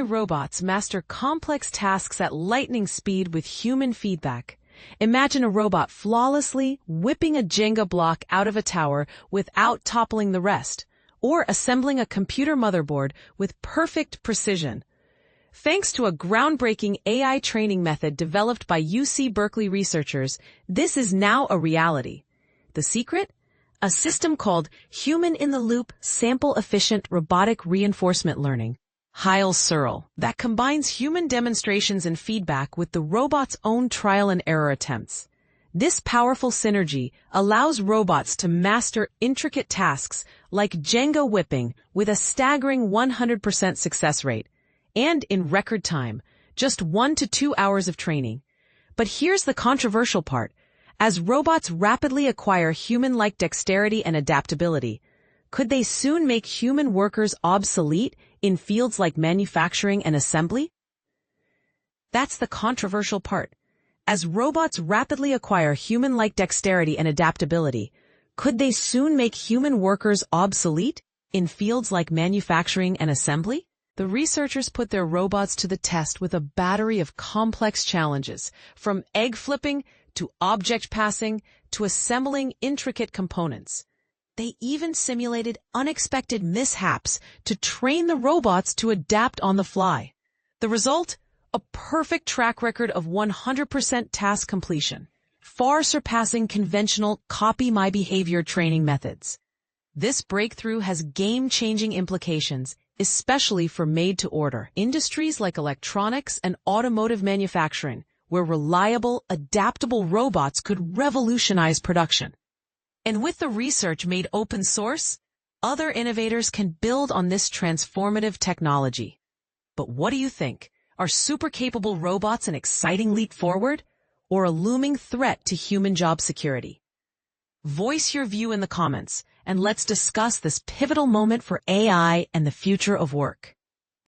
robots master complex tasks at lightning speed with human feedback. Imagine a robot flawlessly whipping a Jenga block out of a tower without toppling the rest, or assembling a computer motherboard with perfect precision. Thanks to a groundbreaking AI training method developed by UC Berkeley researchers, this is now a reality. The secret? A system called Human-in-the-Loop Sample-Efficient Robotic Reinforcement Learning, HiL-SERL, that combines human demonstrations and feedback with the robot's own trial and error attempts. This powerful synergy allows robots to master intricate tasks like Jenga whipping with a staggering 100% success rate, and in record time, just 1 to 2 hours of training. But here's the controversial part. As robots rapidly acquire human-like dexterity and adaptability, could they soon make human workers obsolete in fields like manufacturing and assembly? That's the controversial part. As robots rapidly acquire human-like dexterity and adaptability, could they soon make human workers obsolete in fields like manufacturing and assembly? The researchers put their robots to the test with a battery of complex challenges, from egg flipping to object passing to assembling intricate components. They even simulated unexpected mishaps to train the robots to adapt on the fly. The result? A perfect track record of 100% task completion, far surpassing conventional copy-my-behavior training methods. This breakthrough has game-changing implications, especially for made-to-order industries like electronics and automotive manufacturing, where reliable, adaptable robots could revolutionize production. And with the research made open source, other innovators can build on this transformative technology. But what do you think? Are super-capable robots an exciting leap forward, or a looming threat to human job security? Voice your view in the comments, and let's discuss this pivotal moment for AI and the future of work.